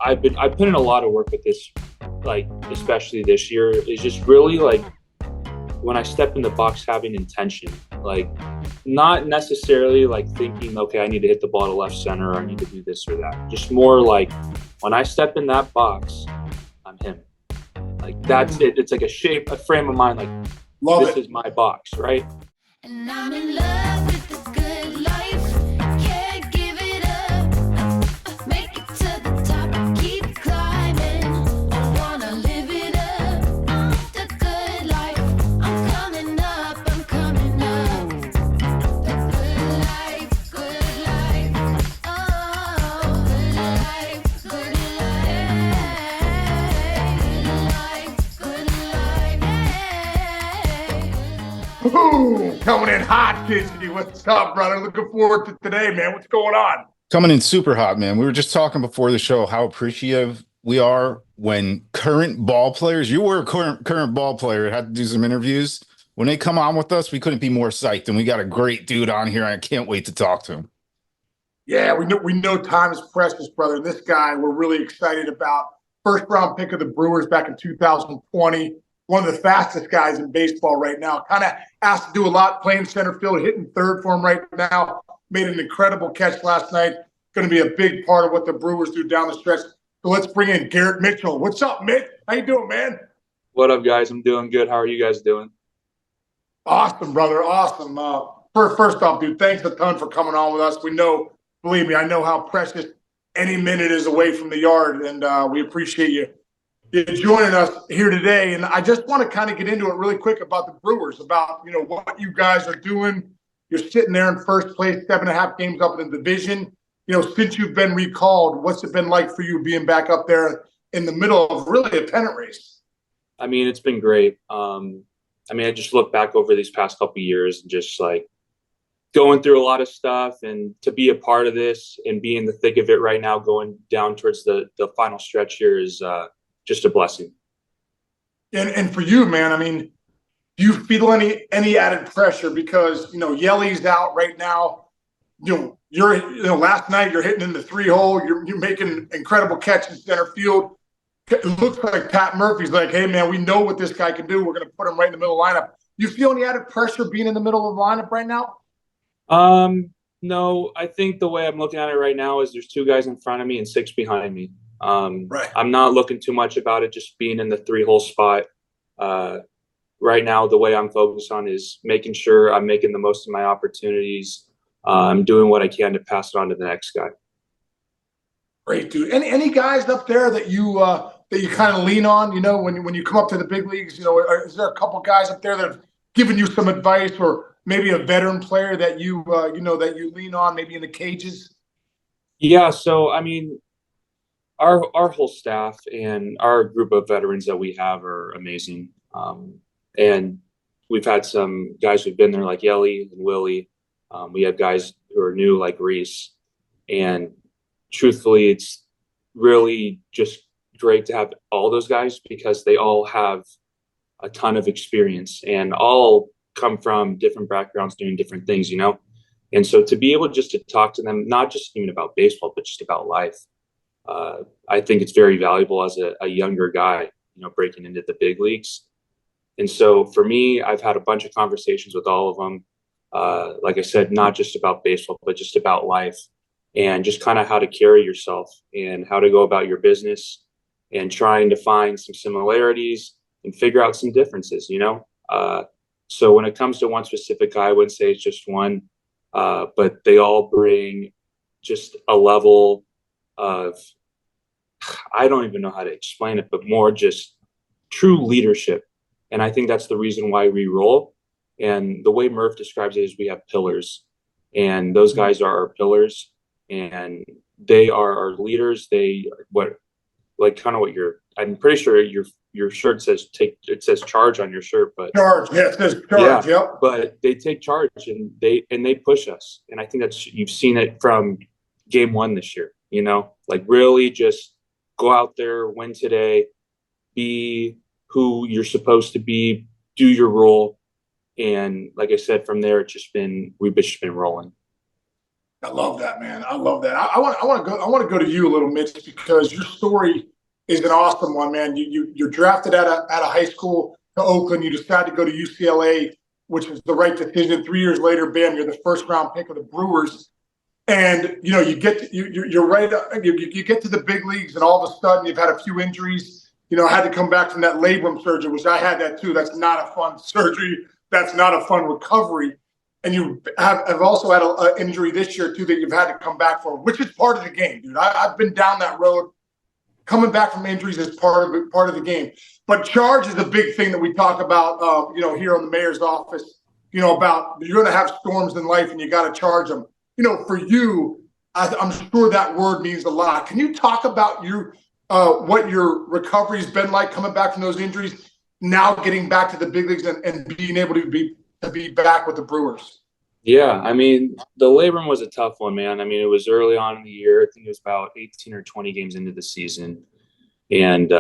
I put in a lot of work with this, like especially this year, is just really like when I step in the box having intention, like not necessarily like thinking, okay, I need to hit the ball to left center or I need to do this or that. Just more like when I step in that box, I'm him. Like that's it. It's like a frame of mind. Like Love this it. is my box, right? And I'm in love with the good life. Can't give it up. Make it to the top. Keep climbing. I wanna live it up. The good life. I'm coming up. I'm coming up. The good life. Good life. Oh, good life. Good life. Good life. Good life. Ooh, coming in hot, Kitcheny. What's up, brother? Looking forward to today, man. What's going on? Coming in super hot, man. We were just talking before the show how appreciative we are when current ball players, you were a current ball player, had to do some interviews. When they come on with us, we couldn't be more psyched. And we got a great dude on here. I can't wait to talk to him. Yeah, we know time is precious, brother. This guy we're really excited about. First round pick of the Brewers back in 2020. One of the fastest guys in baseball right now. Kind of has to do a lot playing center field, hitting third for him right now. Made an incredible catch last night. Going to be a big part of what the Brewers do down the stretch. So let's bring in Garrett Mitchell. What's up, Mitch? How you doing, man? What up, guys? I'm doing good. How are you guys doing? Awesome, brother. Awesome. First off, dude, thanks a ton for coming on with us. We know, believe me, I know how precious any minute is away from the yard, and we appreciate you joining us here today. And I just want to kind of get into it really quick about the Brewers, about what you guys are doing. You're sitting there in first place, 7.5 games up in the division. Since you've been recalled, what's it been like for you being back up there in the middle of really a pennant race? I mean, it's been great. I just look back over these past couple of years and just like going through a lot of stuff, and to be a part of this and be in the thick of it right now, going down towards the final stretch here is just a blessing. And for you, man, I mean, do you feel any added pressure because Yelly's out right now? Last night you're hitting in the 3-hole. You're making incredible catch in center field. It looks like Pat Murphy's like, hey man, we know what this guy can do. We're going to put him right in the middle of the lineup. You feel any added pressure being in the middle of the lineup right now? No, I think the way I'm looking at it right now is there's 2 guys in front of me and 6 behind me. Right. I'm not looking too much about it just being in the 3-hole spot. Right now, the way I'm focused on is making sure I'm making the most of my opportunities. I'm doing what I can to pass it on to the next guy. Great, dude. Any guys up there that you kind of lean on? When you come up to the big leagues, is there a couple guys up there that have given you some advice, or maybe a veteran player that you that you lean on, maybe in the cages? Yeah. So I mean, our whole staff and our group of veterans that we have are amazing. And we've had some guys who've been there like Yelly and Willie. We have guys who are new like Reese. And truthfully, it's really just great to have all those guys because they all have a ton of experience and all come from different backgrounds doing different things. And so to be able just to talk to them, not just even about baseball, but just about life, I think it's very valuable as a younger guy, breaking into the big leagues. And so for me, I've had a bunch of conversations with all of them. Like I said, not just about baseball, but just about life and just kind of how to carry yourself and how to go about your business and trying to find some similarities and figure out some differences, So when it comes to one specific guy, I wouldn't say it's just one, but they all bring just a level of, I don't even know how to explain it, but more just true leadership. And I think that's the reason why we roll. And the way Murph describes it is we have pillars, and those guys are our pillars, and they are our leaders. I'm pretty sure your shirt says it says charge on your shirt, but Charge, yeah, it says charge, yeah, yep. but they take charge and they push us. And I think you've seen it from game 1 this year, like really just go out there, win today, be who you're supposed to be, do your role. And like I said, from there, we've just been rolling. I love that, man. I love that. I want to go to you a little, Mitch, because your story is an awesome one, man. You're drafted out of high school to Oakland. You decide to go to UCLA, which was the right decision. 3 years later, bam, you're the first round pick of the Brewers. And you get you're right. You get to the big leagues, and all of a sudden you've had a few injuries. I had to come back from that labrum surgery, which I had that too. That's not a fun surgery. That's not a fun recovery. And you have also had an injury this year too that you've had to come back for, which is part of the game, dude. I've been down that road. Coming back from injuries is part of the game. But charge is a big thing that we talk about, here in the mayor's office. About you're going to have storms in life, and you got to charge them. For you, I'm sure that word means a lot. Can you talk about what your recovery's been like coming back from those injuries, now getting back to the big leagues and being able to be back with the Brewers? Yeah, I mean, the labrum was a tough one, man. I mean, it was early on in the year. I think it was about 18 or 20 games into the season. And,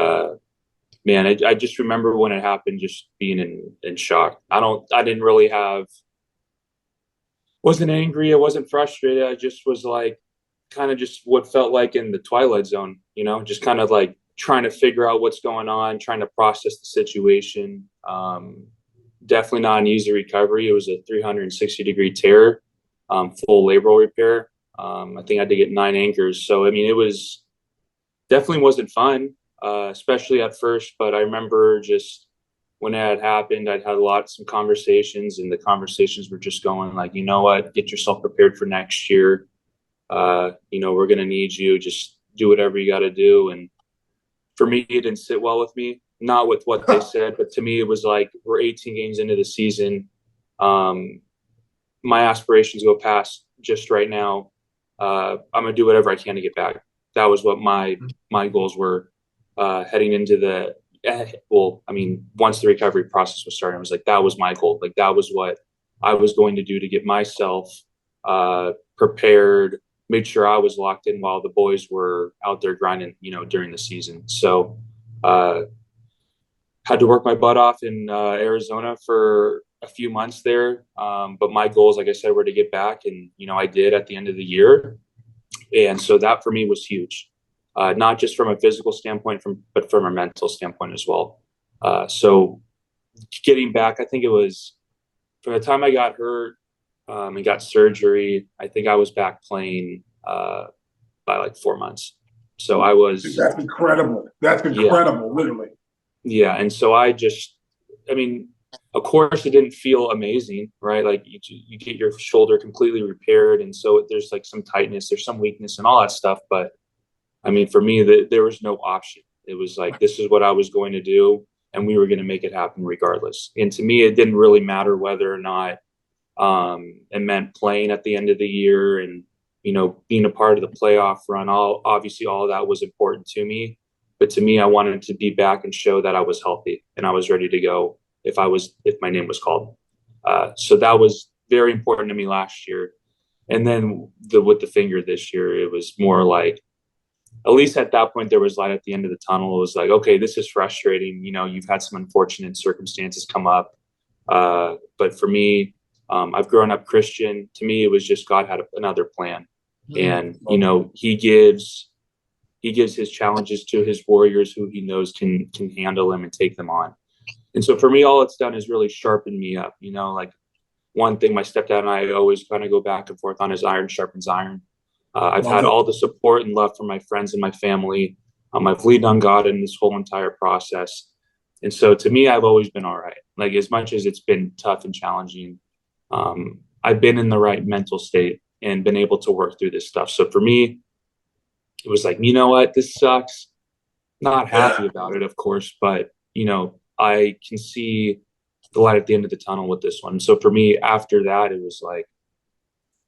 man, I just remember when it happened, just being in shock. I didn't really wasn't angry. I wasn't frustrated. I just was like, kind of just what felt like in the twilight zone, just kind of like trying to figure out what's going on, trying to process the situation. Definitely not an easy recovery. It was a 360-degree tear, full labral repair. I think I had to get 9 anchors. So, I mean, it definitely wasn't fun, especially at first. But I remember just when that had happened, I'd had some conversations, and the conversations were just going like, you know what, get yourself prepared for next year. We're going to need you. Just do whatever you got to do. And for me, it didn't sit well with me. Not with what they said, but to me, it was like, we're 18 games into the season. My aspirations go past just right now. I'm going to do whatever I can to get back. That was what my goals were heading into once the recovery process was starting, I was like, that was my goal. Like, that was what I was going to do to get myself prepared, made sure I was locked in while the boys were out there grinding, during the season. So, had to work my butt off in Arizona for a few months there. But my goals, like I said, were to get back. And, I did at the end of the year. And so that for me was huge, not just from a physical standpoint, but from a mental standpoint as well. So getting back, I think it was from the time I got hurt and got surgery, I think I was back playing by like 4 months. So I was. That's incredible. That's incredible, literally. Yeah. And so of course it didn't feel amazing, right? Like you get your shoulder completely repaired. And so there's like some tightness, there's some weakness and all that stuff. But I mean, for me, there was no option. It was like, this is what I was going to do, and we were going to make it happen regardless. And to me, it didn't really matter whether or not it meant playing at the end of the year and, being a part of the playoff run. Obviously all of that was important to me. But to me, I wanted to be back and show that I was healthy and I was ready to go if my name was called. So that was very important to me last year. And then with the finger this year, it was more like, at least at that point, there was light at the end of the tunnel. It was like, okay, this is frustrating. You've had some unfortunate circumstances come up. But for me, I've grown up Christian. To me, it was just God had another plan. And, he gives his challenges to his warriors who he knows can handle them and take them on. And so for me, all it's done is really sharpen me up. Like one thing my stepdad and I always kind of go back and forth on is iron sharpens iron. I've had all the support and love from my friends and my family. I've leaned on God in this whole entire process. And so to me, I've always been all right. Like, as much as it's been tough and challenging, I've been in the right mental state and been able to work through this stuff. So for me, it was like, you know what, this sucks. Not happy about it, of course, but, I can see the light at the end of the tunnel with this one. So for me, after that, it was like,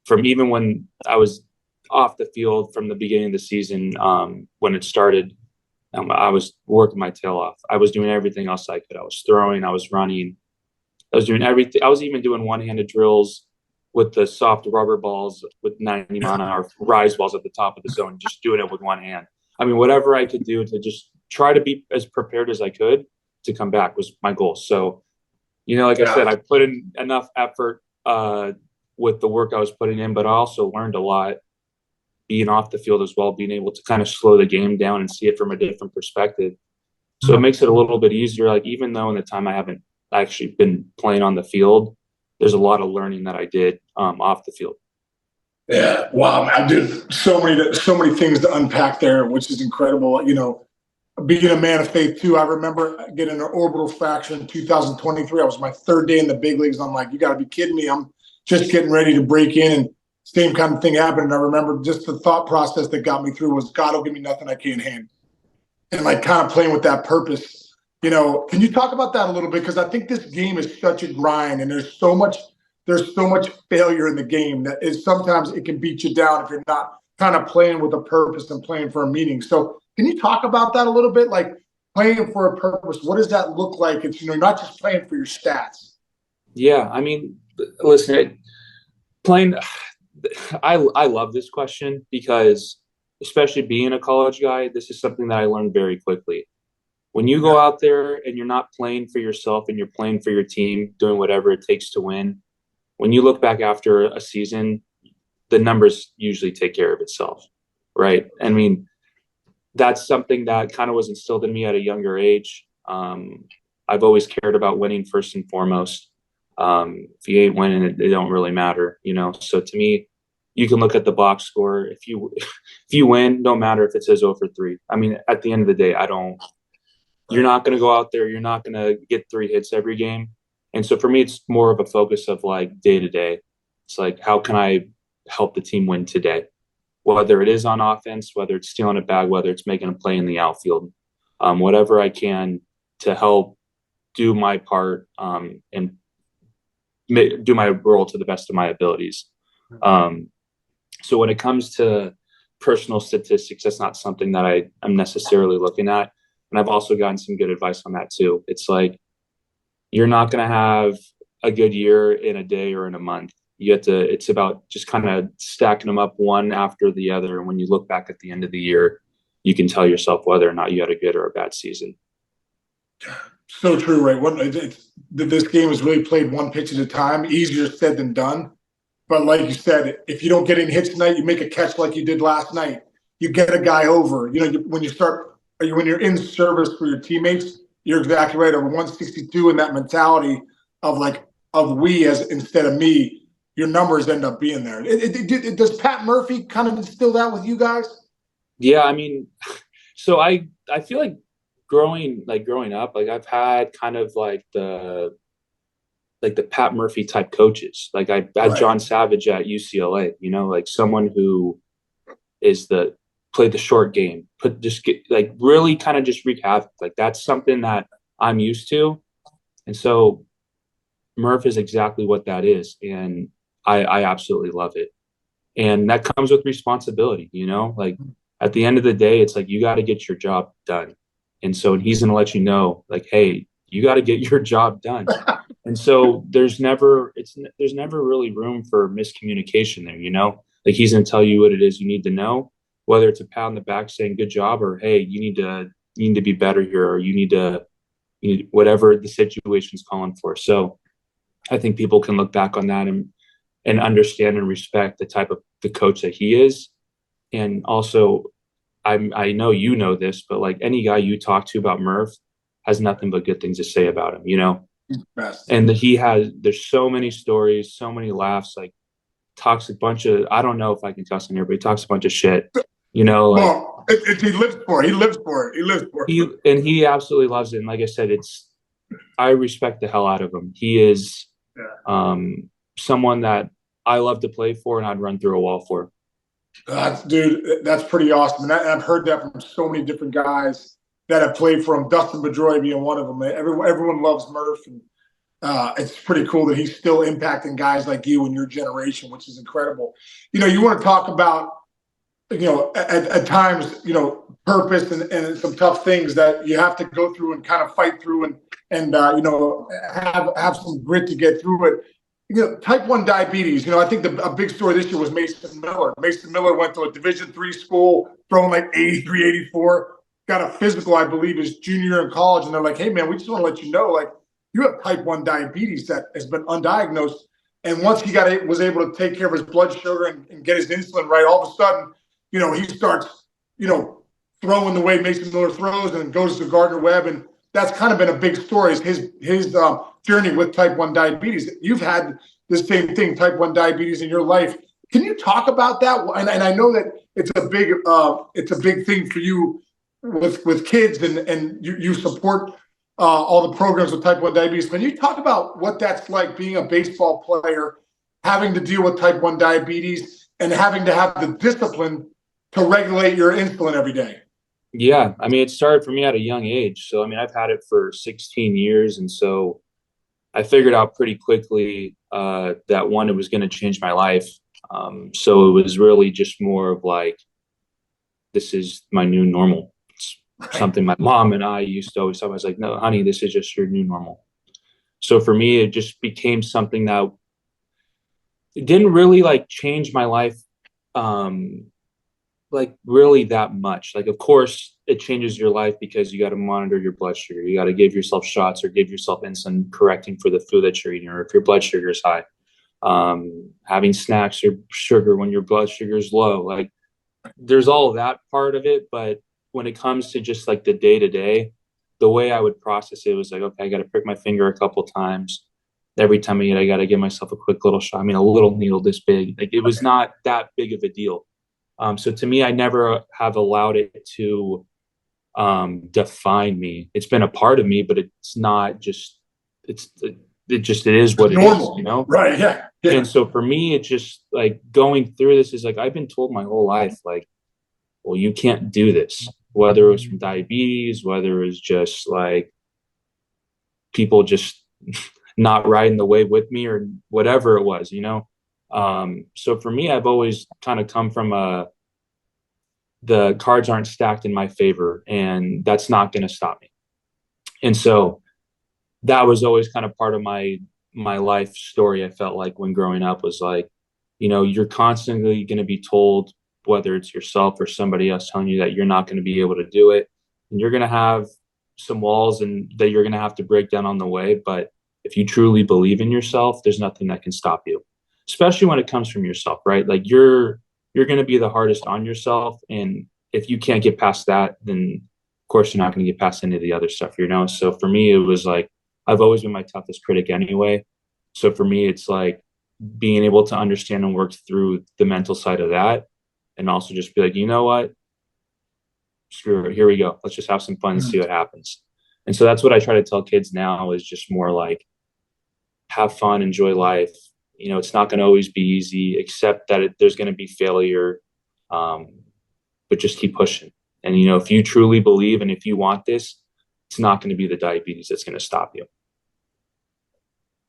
from even when I was off the field from the beginning of the season, when it started, I was working my tail off. I was doing everything else I could. I was throwing, I was running, I was doing everything. I was even doing one-handed drills with the soft rubber balls with 90 mile an hour rise balls at the top of the zone, just doing it with one hand. I mean, whatever I could do to just try to be as prepared as I could to come back was my goal. So, like I said, I put in enough effort with the work I was putting in, but I also learned a lot being off the field as well, being able to kind of slow the game down and see it from a different perspective. So it makes it a little bit easier. Like, even though in the time I haven't actually been playing on the field, there's a lot of learning that I did off the field. Yeah, wow, man, dude, so many things to unpack there, which is incredible. You know, being a man of faith too. I remember getting an orbital fracture in 2023. I was my third day in the big leagues. I'm like, you got to be kidding me! I'm just getting ready to break in, and same kind of thing happened. And I remember just the thought process that got me through was, God will give me nothing I can't handle, and like kind of playing with that purpose. You know, can you talk about that a little bit? Because I think this game is such a grind, and there's so much failure in the game that is sometimes it can beat you down if you're not kind of playing with a purpose and playing for a meaning. So can you talk about that a little bit? Like, playing for a purpose, what does that look like? It's, you know, not just playing for your stats. Yeah, I mean, listen, playing. I love this question because, especially being a college guy, this is something that I learned very quickly. When you go out there and you're not playing for yourself and you're playing for your team, doing whatever it takes to win, when you look back after a season, the numbers usually take care of itself, right? I mean, that's something that kind of was instilled in me at a younger age. I've always cared about winning first and foremost. If you ain't winning, it don't really matter, you know. So to me, you can look at the box score. If you win, no matter if it says 0 for 3. I mean, at the end of the day, you're not going to go out there. You're not going to get 3 hits every game. And so for me, it's more of a focus of like day to day. It's like, how can I help the team win today? Whether it is on offense, whether it's stealing a bag, whether it's making a play in the outfield, whatever I can to help do my part and do my role to the best of my abilities. So when it comes to personal statistics, that's not something that I'm necessarily looking at. And I've also gotten some good advice on that too. It's like, you're not going to have a good year in a day or in a month. It's about just kind of stacking them up one after the other. And when you look back at the end of the year, you can tell yourself whether or not you had a good or a bad season. So true, right? This game is really played one pitch at a time, easier said than done. But like you said, if you don't get any hits tonight, you make a catch like you did last night. You get a guy over. You know, when you're in service for your teammates, you're exactly right. Over 162 and that mentality of we as instead of me, your numbers end up being there. Does Pat Murphy kind of instill that with you guys? Yeah, I mean, so I feel like growing up, like I've had kind of like the Pat Murphy type coaches. Like I had John Savage at UCLA, you know, like someone who played the short game, really kind of just wreak havoc. Like that's something that I'm used to. And so Murph is exactly what that is. And I absolutely love it. And that comes with responsibility, you know, like at the end of the day, it's like, you got to get your job done. And so he's going to let you know, like, hey, you got to get your job done. And so there's never really room for miscommunication there, you know, like he's going to tell you what it is you need to know, whether it's a pat on the back saying good job or, hey, you need to be better here, or you need whatever the situation's calling for. So I think people can look back on that and understand and respect the type of the coach that he is. And also, I know you know this, but like any guy you talk to about Murph has nothing but good things to say about him, you know? And there's so many stories, so many laughs, like talks a bunch of, I don't know if I can cuss in here, but he talks a bunch of shit, you know? Like, well, he lives for it. He lives for it. And he absolutely loves it. And like I said, I respect the hell out of him. He is someone that I love to play for and I'd run through a wall for. Dude, that's pretty awesome. And I've heard that from so many different guys that have played for him, Dustin Pedroia being one of them. Everyone loves Murph. And it's pretty cool that he's still impacting guys like you and your generation, which is incredible. You know, you want to talk about, you know, at times, you know, purpose and some tough things that you have to go through and kind of fight through and you know, have some grit to get through it. You know, type 1 diabetes, you know, I think a big story this year was Mason Miller. Mason Miller went to a Division III school, throwing like 83, 84, got a physical, I believe, his junior year in college. And they're like, hey, man, we just want to let you know, like, you have type 1 diabetes that has been undiagnosed. And once he was able to take care of his blood sugar and get his insulin right, all of a sudden, he starts, throwing the way Mason Miller throws and goes to Gardner Webb. And that's kind of been a big story, is his journey with type 1 diabetes. You've had the same thing, type 1 diabetes, in your life. Can you talk about that? And I know that it's a big thing for you with kids, and you support all the programs with type 1 diabetes. Can you talk about what that's like, being a baseball player, having to deal with type 1 diabetes and having to have the discipline to regulate your insulin every day? Yeah, I mean, it started for me at a young age. So, I mean, I've had it for 16 years. And so I figured out pretty quickly that one, it was going to change my life. So it was really just more of like, this is my new normal. It's something my mom and I used to always tell me. I was like, no, honey, this is just your new normal. So for me, it just became something that it didn't really like change my life like really that much. Like, of course, it changes your life because you got to monitor your blood sugar. You got to give yourself shots or give yourself insulin correcting for the food that you're eating, or if your blood sugar is high, having snacks or sugar when your blood sugar is low. Like, there's all of that part of it. But when it comes to just like the day to day, the way I would process it was like, okay, I got to prick my finger a couple times. Every time I eat, I got to give myself a quick little shot. I mean, a little needle this big. Like, it was not that big of a deal. So to me, I never have allowed it to define me. It's been a part of me, but it's not just, it is what it Normal, is. right? Yeah. And so for me, it's just like going through this is like, I've been told my whole life, like, well, you can't do this, whether it was from diabetes, whether it was just like people just not riding the wave with me or whatever it was. So for me, I've always kind of come from the cards aren't stacked in my favor, and that's not going to stop me. And so that was always kind of part of my life story. I felt like when growing up was like, you're constantly going to be told, whether it's yourself or somebody else telling you that you're not going to be able to do it. And you're going to have some walls and that you're going to have to break down on the way. But if you truly believe in yourself, there's nothing that can stop you, especially when it comes from yourself, right? Like you're going to be the hardest on yourself. And if you can't get past that, then of course you're not going to get past any of the other stuff, So for me, it was like, I've always been my toughest critic anyway. So for me, it's like being able to understand and work through the mental side of that. And also just be like, you know what? Screw it. Here we go. Let's just have some fun and see what happens. And so that's what I try to tell kids now, is just more like, have fun, enjoy life. It's not going to always be easy, except that there's going to be failure. But just keep pushing. And, if you truly believe and if you want this, it's not going to be the diabetes that's going to stop you.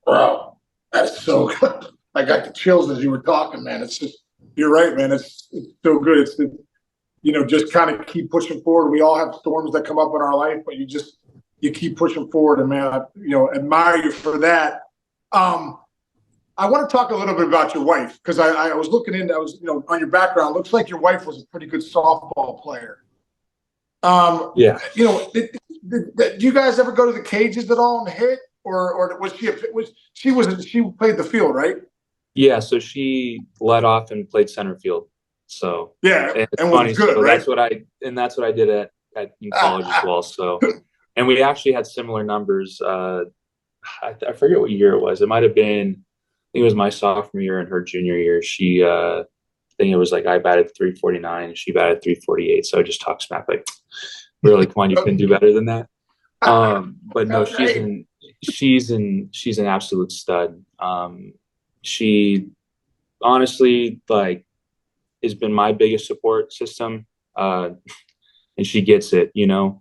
Bro, that's so good. I got the chills as you were talking, man. It's just, you're right, man. It's so good. It's just kind of keep pushing forward. We all have storms that come up in our life, but you keep pushing forward. And man, I admire you for that. I want to talk a little bit about your wife, because I was looking into, on your background, looks like your wife was a pretty good softball player. Yeah. Do you guys ever go to the cages at all and hit, or was she played the field, right? Yeah. So she led off and played center field. So yeah, and was good. So right? that's what I did in college as well. So, and we actually had similar numbers. I forget what year it was. It might have been, I think it was my sophomore year and her junior year. She, I think it was like I batted 349 and she batted 348. So I just talked smack, like, really, come on, you can do better than that. But no, she's an absolute stud. She honestly, like, has been my biggest support system. And she gets it,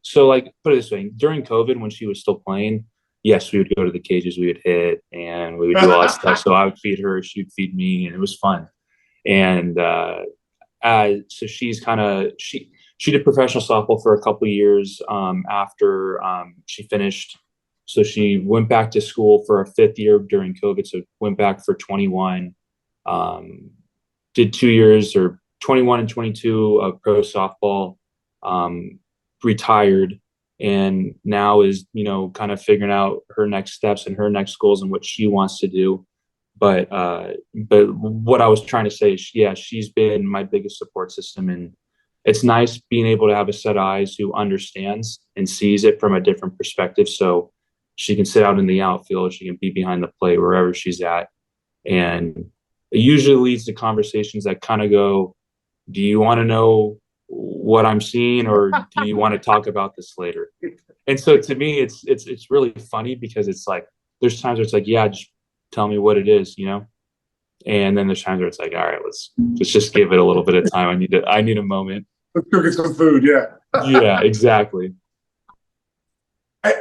So, like, put it this way, during COVID, when she was still playing, yes, we would go to the cages, we would hit, and we would do all that stuff. So I would feed her, she would feed me, and it was fun. And so she's she did professional softball for a couple of years after she finished. So she went back to school for a fifth year during COVID. So went back for 21, did 2 years, or 21 and 22 of pro softball, retired, and now is, kind of figuring out her next steps and her next goals and what she wants to do. But what I was trying to say is, yeah, she's been my biggest support system, and it's nice being able to have a set of eyes who understands and sees it from a different perspective. So she can sit out in the outfield, she can be behind the plate wherever she's at, and it usually leads to conversations that kind of go, "Do you want to know what I'm seeing, or do you want to talk about this later?" And so to me, it's really funny because it's like there's times where it's like, yeah, just tell me what it is, you know. And then there's times where it's like, all right, let's just give it a little bit of time. I need a moment. Let's go get some food. Yeah. Yeah, exactly.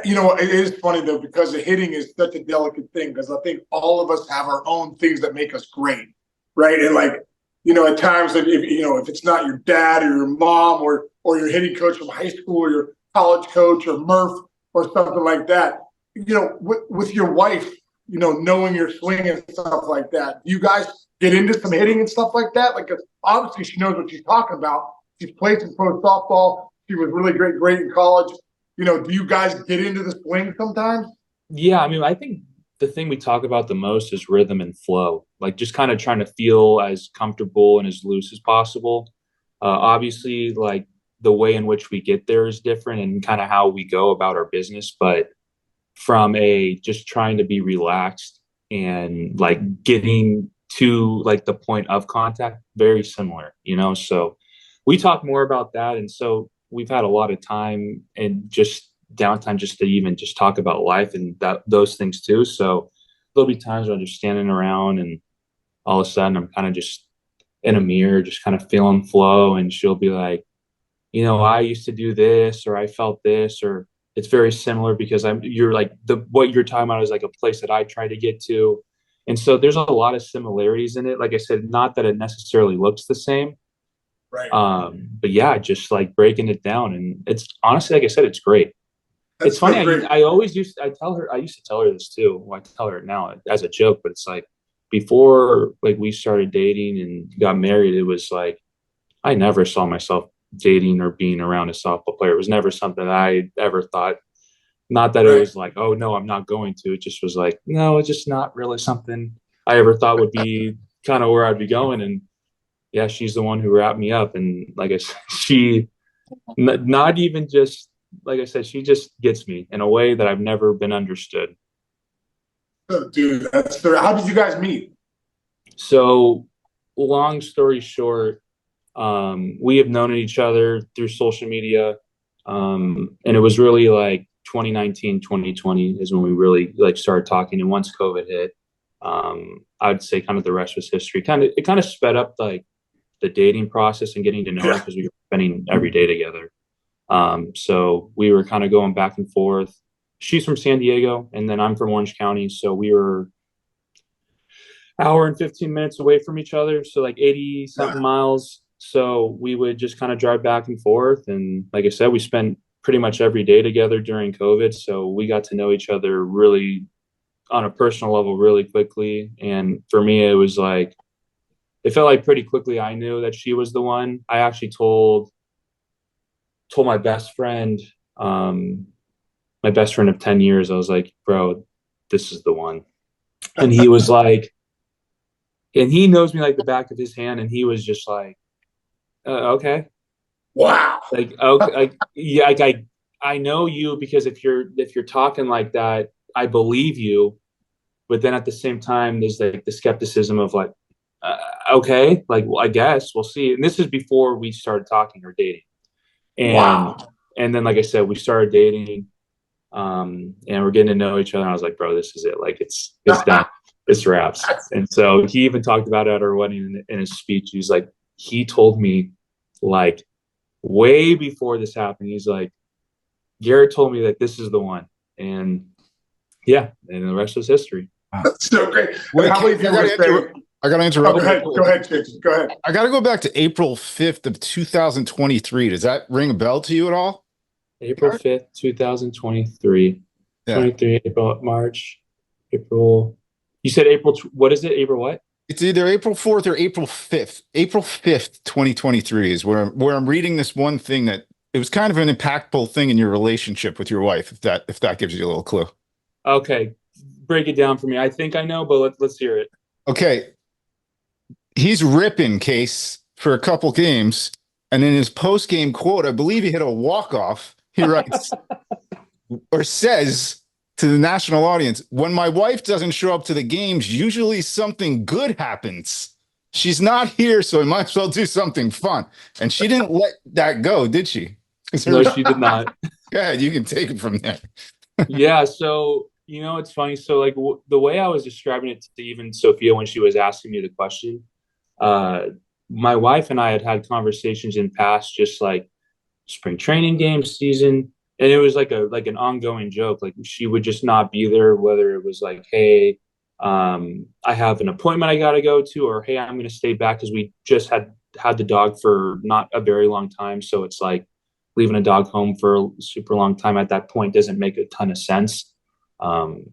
You know, it is funny though, because the hitting is such a delicate thing, because I think all of us have our own things that make us great, right? And like, you know, at times that if it's not your dad or your mom or your hitting coach from high school or your college coach or Murph or something like that, you know, with your wife, you know, knowing your swing and stuff like that, you guys get into some hitting and stuff like that? Like, 'cause obviously she knows what she's talking about. She's played some pro softball. She was really great in college. You know, do you guys get into the swing sometimes? Yeah, I mean, I think the thing we talk about the most is rhythm and flow, like just kind of trying to feel as comfortable and as loose as possible. Obviously, like the way in which we get there is different and kind of how we go about our business, but from a just trying to be relaxed and like getting to like the point of contact, very similar, you know. So we talk more about that, and so we've had a lot of time and just downtime just to even just talk about life and those things too. So there'll be times when I'm just standing around and all of a sudden I'm kind of just in a mirror, just kind of feeling flow, and she'll be like, you know, I used to do this, or I felt this, or it's very similar because you're like what you're talking about is like a place that I try to get to. And so there's a lot of similarities in it. Like I said, not that it necessarily looks the same. Right. But yeah, just like breaking it down. And it's honestly, like I said, it's great. That's It's funny. so great. I used to tell her this too. Well, I tell her it now as a joke, but it's like before like we started dating and got married, it was like, I never saw myself dating or being around a softball player. It was never something that I ever thought. Not that it Right. was like, oh no, I'm not going to. It just was like, no, it's just not really something I ever thought would be kind of where I'd be going. And yeah, she's the one who wrapped me up. And like I said, not even just like I said, she just gets me in a way that I've never been understood. Oh, dude, how did you guys meet? So, long story short, we have known each other through social media. And it was really like 2019, 2020 is when we really like started talking. And once COVID hit, I'd say kind of the rest was history. It kind of sped up like the dating process and getting to know her Yeah. because we were spending every day together. So we were kind of going back and forth. She's from San Diego, and then I'm from Orange County. So we were hour and 15 minutes away from each other. So like 80 something miles. So we would just kind of drive back and forth. And like I said, we spent pretty much every day together during COVID. So we got to know each other really on a personal level really quickly. And for me, it was like, it felt like pretty quickly I knew that she was the one. I actually told my best friend of 10 years, I was like, bro, this is the one. And he was like, and he knows me like the back of his hand. And he was just like, okay. Wow. Like, okay. Like, yeah, like I know you because if you're talking like that, I believe you. But then at the same time, there's like the skepticism of like, okay, like, well, I guess we'll see. And this is before we started talking or dating. And Wow. and then, like I said, we started dating, and we're getting to know each other. And I was like, bro, this is it. Like, it's done. It's wraps. And so he even talked about it at our wedding in his speech. He's like, he told me like way before this happened. He's like, Garrett told me that this is the one. And yeah, and the rest is history. That's so great. Wait, How many people I gotta Oh, interrupt. go ahead. Go ahead, Jason. Go ahead. I gotta go back to April 5th of 2023. Does that ring a bell to you at all? April 5th, 2023. Yeah. 23, April, March, April. You said April. What is it? April what? It's either April 4th or April 5th. April 5th, 2023 is where I'm reading this one thing that it was kind of an impactful thing in your relationship with your wife, if that gives you a little clue. Okay. Break it down for me. I think I know, but let's hear it. Okay, he's ripping Case for a couple games, and in his post game quote, I believe he hit a walk off. He writes or says to the national audience, "When my wife doesn't show up to the games, usually something good happens. She's not here, so I might as well do something fun." And she didn't let that go, did she? No, she did not. Go ahead, you can take it from there. Yeah, so it's funny. So like the way I was describing it to even Sophia when she was asking me the question, uh, my wife and I had had conversations in past, just like spring training game season, and it was like an ongoing joke. Like she would just not be there, whether it was like, hey, I have an appointment I got to go to, or hey, I'm going to stay back because we just had the dog for not a very long time, so it's like leaving a dog home for a super long time at that point doesn't make a ton of sense. Um,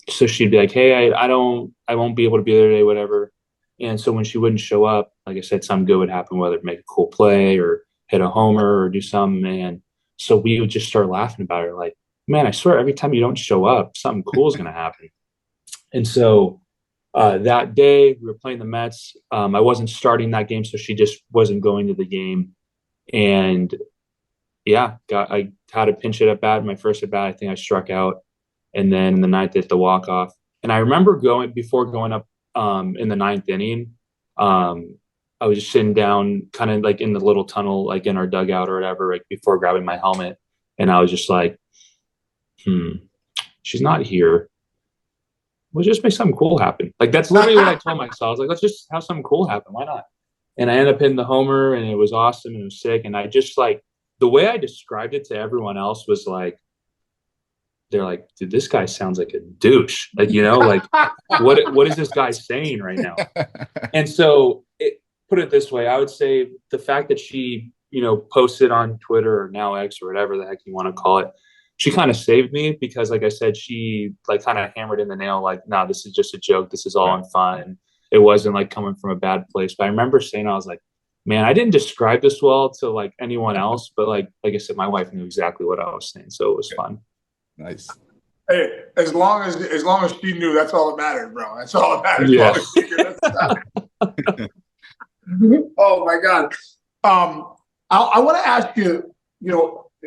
so she'd be like, "Hey, I won't be able to be there today, whatever." And so when she wouldn't show up, like I said, something good would happen, whether it make a cool play or hit a homer or do something. And so we would just start laughing about it, like, "Man, I swear, every time you don't show up, something cool is going to happen." And so that day we were playing the Mets. I wasn't starting that game, so she just wasn't going to the game. And yeah, I had a pinch hit at bat. My first at bat, I think I struck out, and then in the ninth, hit the walk off. And I remember going up in the ninth inning. Um, I was just sitting down, kind of like in the little tunnel, like in our dugout or whatever, like before grabbing my helmet, and I was just like, she's not here. Let's just make something cool happen. Like that's literally what I told myself. I was like, let's just have something cool happen. Why not? And I ended up hitting the homer, and it was awesome, and it was sick. And I just like the way I described it to everyone else was like, they're like, dude, this guy sounds like a douche. Like, like what is this guy saying right now? And so put it this way, I would say the fact that she, posted on Twitter or now X or whatever the heck you want to call it, she kind of saved me because, like I said, she like kind of hammered in the nail, like, no, this is just a joke. This is all in fun. It wasn't like coming from a bad place. But I remember saying, I was like, man, I didn't describe this well to like anyone else, but like I said, my wife knew exactly what I was saying, so it was fun. Nice. Hey, as long as she knew, that's all that mattered, bro. That's all that mattered. Yeah. Oh my God. I want to ask you,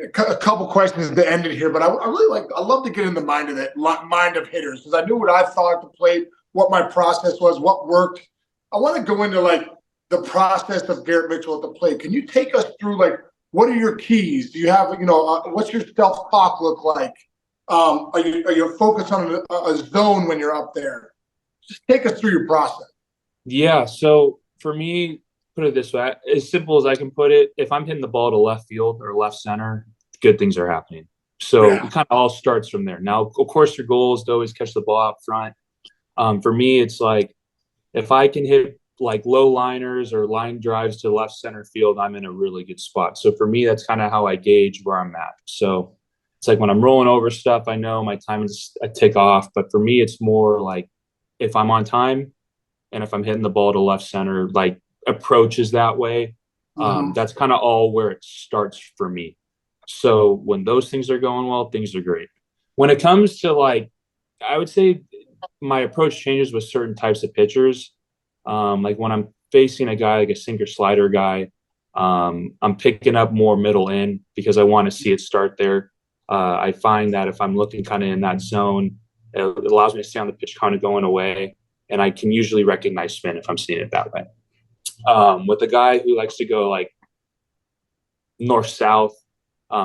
a couple questions to end it here, but I really I love to get in the mind of hitters because I knew what I thought at the plate, what my process was, what worked. I want to go into like the process of Garrett Mitchell at the plate. Can you take us through like what are your keys? Do you have what's your self talk look like? Are you focused on a zone when you're up there? Just take us through your process. Yeah. So for me, put it this way, as simple as I can put it, if I'm hitting the ball to left field or left center, good things are happening. So it kind of all starts from there. Now, of course, your goal is to always catch the ball out front. For me, it's like if I can hit like low liners or line drives to left center field, I'm in a really good spot. So for me, that's kind of how I gauge where I'm at. So it's like when I'm rolling over stuff, I know my time is a tick off. But for me, it's more like if I'm on time and if I'm hitting the ball to left center, like approaches that way, that's kind of all where it starts for me. So when those things are going well, things are great. When it comes to like, I would say my approach changes with certain types of pitchers. Like when I'm facing a guy like a sinker slider guy, I'm picking up more middle in because I want to see it start there. I find that if I'm looking kind of in that zone, it allows me to stay on the pitch kind of going away, and I can usually recognize spin if I'm seeing it that way. With a guy who likes to go like north-south,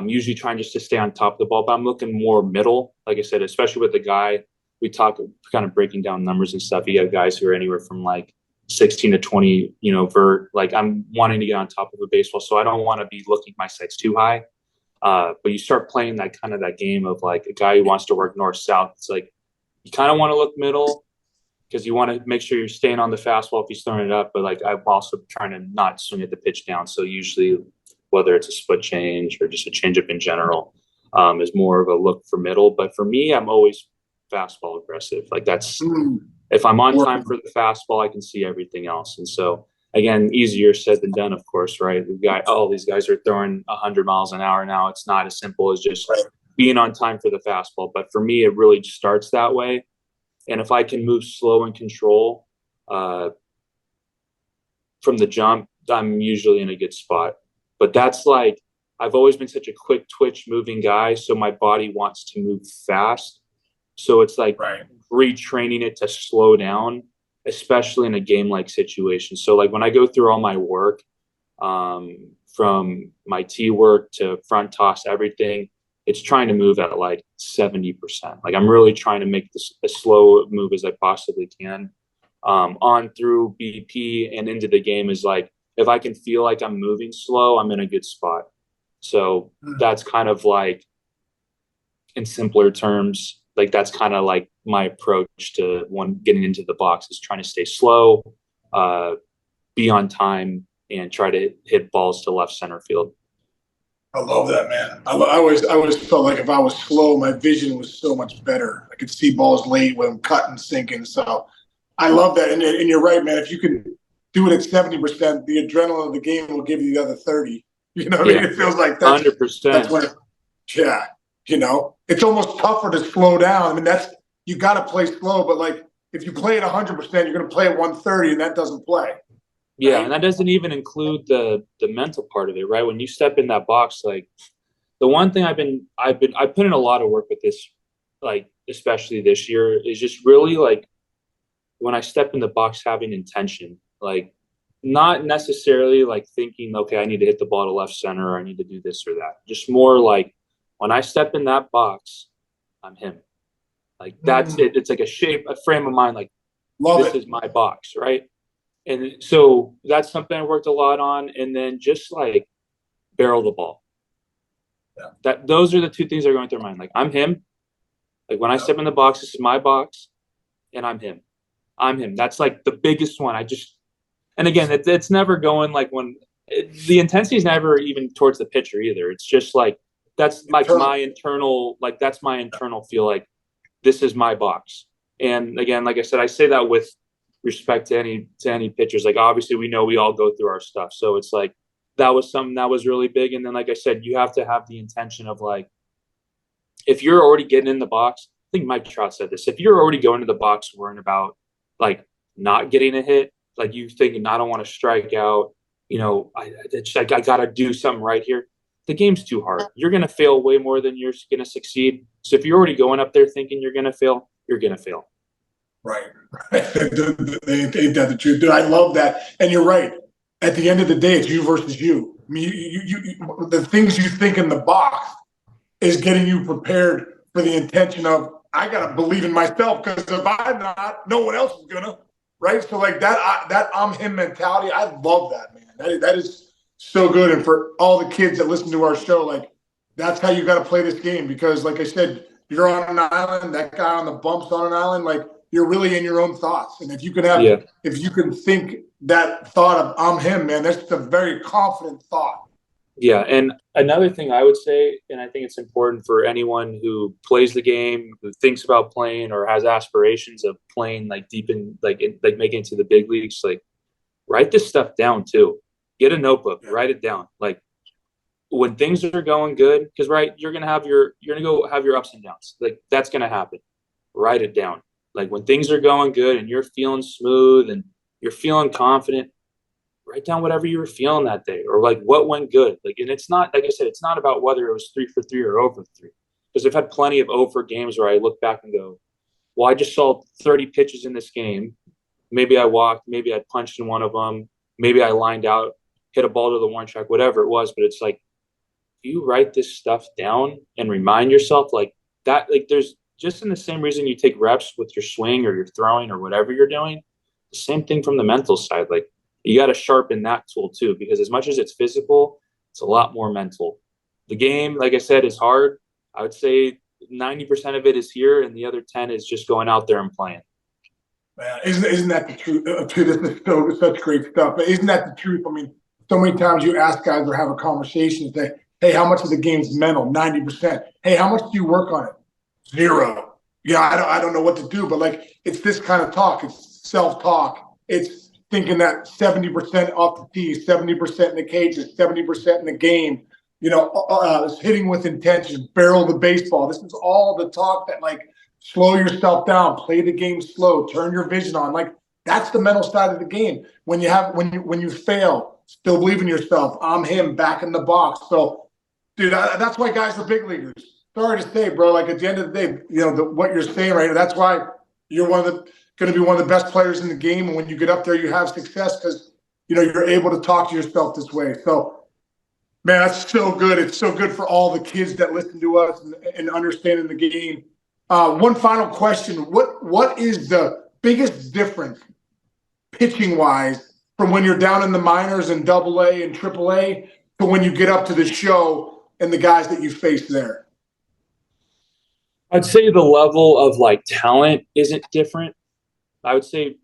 usually trying just to stay on top of the ball, but I'm looking more middle. Like I said, especially with the guy, we talk kind of breaking down numbers and stuff. You have guys who are anywhere from like 16 to 20, vert. Like I'm wanting to get on top of a baseball, so I don't want to be looking my sights too high. But you start playing that kind of that game of like a guy who wants to work north-south. It's like you kind of want to look middle because you want to make sure you're staying on the fastball if he's throwing it up. But like I'm also trying to not swing at the pitch down. So usually whether it's a split change or just a changeup in general, is more of a look for middle. But for me, I'm always fastball aggressive. Like that's if I'm on time for the fastball, I can see everything else. And so again, easier said than done, of course, right? We've got these guys are throwing 100 miles an hour now. It's not as simple as just being on time for the fastball. But for me, it really starts that way. And if I can move slow and control, uh, from the jump, I'm usually in a good spot. But that's like, I've always been such a quick twitch moving guy, so my body wants to move fast. So it's like Right. retraining it to slow down, especially in a game like situation. So like when I go through all my work, from my tee work to front toss, everything, it's trying to move at like 70%. Like I'm really trying to make this as slow move as I possibly can. On through BP and into the game is like, if I can feel like I'm moving slow, I'm in a good spot. So that's kind of like, in simpler terms, like that's kind of like my approach to one getting into the box is trying to stay slow, be on time, and try to hit balls to left center field. I love that, man. I always felt like if I was slow, my vision was so much better. I could see balls late when I'm cutting, sinking. So I love that. And you're right, man. If you can do it at 70%, the adrenaline of the game will give you the other 30. You know what I mean? It feels like that's 100%. when, yeah, it's almost tougher to slow down. I mean, you got to play slow, but like if you play at 100%, you're going to play at 130, and that doesn't play. Yeah, Right? and that doesn't even include the mental part of it, right? When you step in that box, like the one thing I put in a lot of work with this, like especially this year, is just really like when I step in the box having intention, like not necessarily like thinking, okay, I need to hit the ball to left center or I need to do this or that. Just more like when I step in that box, I'm him. Like that's it. It's like a frame of mind, like Love this it. is my box, right? And so that's something I worked a lot on. And then just like barrel the ball. Yeah. Those are the two things that are going through my mind. Like I'm him. Like when I step in the box, this is my box, and I'm him. I'm him. That's like the biggest one. And again, it's never going like the intensity is never even towards the pitcher either. It's just like that's like my internal, like that's my internal feel like this is my box. And again, like I said, I say that with respect to any pitchers. Like obviously we know we all go through our stuff. So it's like that was something that was really big. And then like I said, you have to have the intention of like if you're already getting in the box, I think Mike Trout said this. If you're already going to the box worrying about like not getting a hit, like you thinking I don't want to strike out, I got to do something right here. The game's too hard. You're going to fail way more than you're going to succeed. So if you're already going up there thinking you're going to fail, you're going to fail. Right. Ain't that the truth? Dude, I love that. And you're right. At the end of the day, it's you versus you. I mean, the things you think in the box is getting you prepared for the intention of, I got to believe in myself because if I'm not, no one else is going to. Right. So like that I'm him mentality. I love that, man. That is so good. And for all the kids that listen to our show, like that's how you got to play this game because like I said, you're on an island, that guy on the bumps on an island, like you're really in your own thoughts. And if you can if you can think that thought of I'm him, man, that's a very confident thought. Yeah. And another thing I would say, and I think it's important for anyone who plays the game, who thinks about playing or has aspirations of playing like deep in, like making it to the big leagues, like write this stuff down too. Get a notebook, write it down. Like when things are going good, because you're gonna go have your ups and downs. Like that's gonna happen. Write it down. Like when things are going good and you're feeling smooth and you're feeling confident, write down whatever you were feeling that day or like what went good. Like, and it's not, like I said, it's not about whether it was 3 for 3 or over 3. Because I've had plenty of over games where I look back and go, well, I just saw 30 pitches in this game. Maybe I walked, maybe I punched in one of them. Maybe I lined out, hit a ball to the warning track, whatever it was. But it's like, you write this stuff down and remind yourself like that, like there's just in the same reason you take reps with your swing or your throwing or whatever you're doing, the same thing from the mental side. Like you got to sharpen that tool too, because as much as it's physical, it's a lot more mental. The game, like I said, is hard. I would say 90% of it is here and the other 10 is just going out there and playing. Man, isn't that the truth? This is such great stuff. But isn't that the truth? I mean, so many times you ask guys or have a conversation and say, hey, how much of the game's mental? 90%. Hey, how much do you work on it? 0. Yeah, I don't know what to do, but like it's this kind of talk. It's self-talk. It's thinking that 70% off the tee, 70% in the cages, 70% in the game. Hitting with intention, barrel the baseball. This is all the talk that like slow yourself down, play the game slow, turn your vision on. Like That's the mental side of the game. When you fail, still believe in yourself. I'm him back in the box. So, dude, that's why guys are big leaguers. Sorry to say, bro. Like at the end of the day, what you're saying right now. That's why you're going to be one of the best players in the game. And when you get up there, you have success because you're able to talk to yourself this way. So, man, that's so good. It's so good for all the kids that listen to us and understanding the game. One final question: What is the biggest difference pitching wise from when you're down in the minors and AA and AAA to when you get up to the show and the guys that you face there? I'd say the level of like talent isn't different. I would say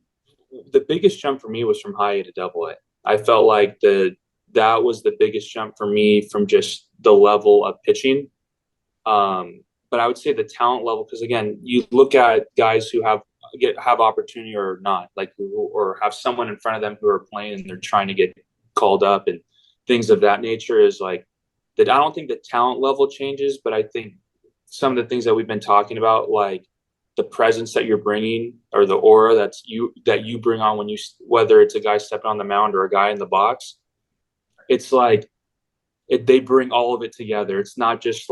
the biggest jump for me was from high A to AA. I felt like that was the biggest jump for me from just the level of pitching. But I would say the talent level, because again, you look at guys who have opportunity or not, like or have someone in front of them who are playing and they're trying to get called up and things of that nature is like that. I don't think the talent level changes, but I think some of the things that we've been talking about, like the presence that you're bringing or the aura that you bring on when whether it's a guy stepping on the mound or a guy in the box, it's like they bring all of it together. It's not just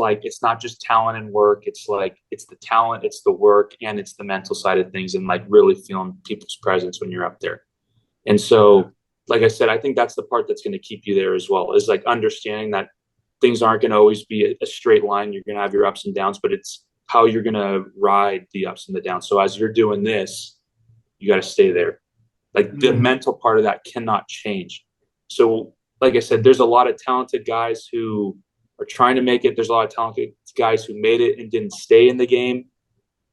talent and work. It's like it's the talent, it's the work, and it's the mental side of things, and like really feeling people's presence when you're up there. And so, like I said, I think that's the part that's going to keep you there as well, is like understanding that things aren't going to always be a straight line. You're going to have your ups and downs, but it's how you're going to ride the ups and the downs. So as you're doing this, you got to stay there. Like the mental part of that cannot change. So like I said, there's a lot of talented guys who are trying to make it. There's a lot of talented guys who made it and didn't stay in the game,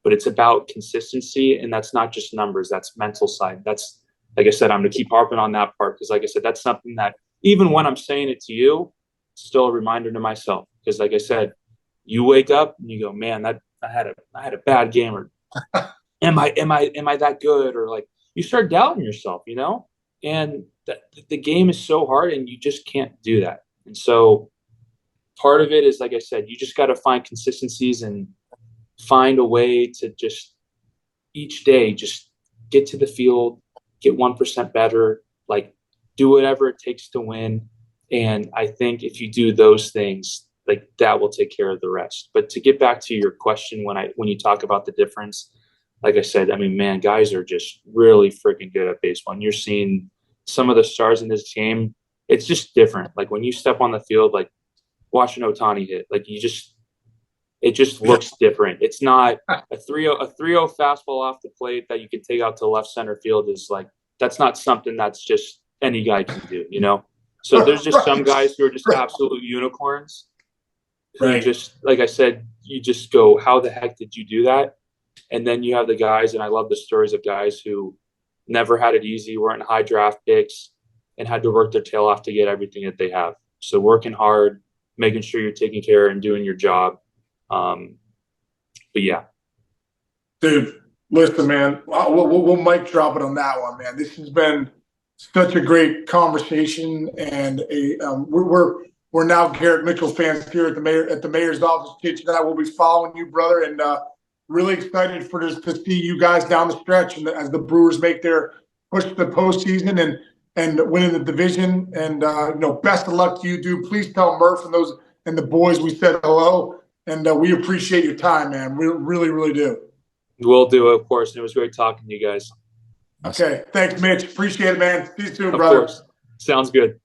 but it's about consistency. And that's not just numbers, that's mental side. That's, like I said, I'm going to keep harping on that part. Cause like I said, that's something that even when I'm saying it to you, it's still a reminder to myself. Cause like I said, you wake up and you go, man, I had a bad game, or am I that good? Or like you start doubting yourself, and the game is so hard and you just can't do that. And so part of it is, like I said, you just got to find consistencies and find a way to just each day, just get to the field, get 1% better, like do whatever it takes to win. And I think if you do those things, like that will take care of the rest. But to get back to your question, when you talk about the difference, like I said, I mean, man, guys are just really freaking good at baseball. And you're seeing some of the stars in this game. It's just different. Like when you step on the field, like watching Ohtani hit, like it just looks different. It's not a 3-0 fastball off the plate that you can take out to left center field is like, that's not something that's just any guy can do, So there's just some guys who are just absolute unicorns. Who just, like I said, you just go, how the heck did you do that? And then you have the guys, and I love the stories of guys who never had it easy, weren't high draft picks, and had to work their tail off to get everything that they have. So working hard, making sure you're taking care and doing your job. But yeah. Dude, listen, man, we'll mic drop it on that one, man. This has been such a great conversation, and we're now Garrett Mitchell fans here at the mayor's office. Kitchen, I will be following you, brother, and really excited to see you guys down the stretch and as the Brewers make their push to the postseason and winning the division. And best of luck to you, dude. Please tell Murph and the boys we said hello, and we appreciate your time, man. We really, really do. We'll do, of course. And it was great talking to you guys. Okay, thanks, Mitch. Appreciate it, man. See you soon, brother. Of course. Sounds good.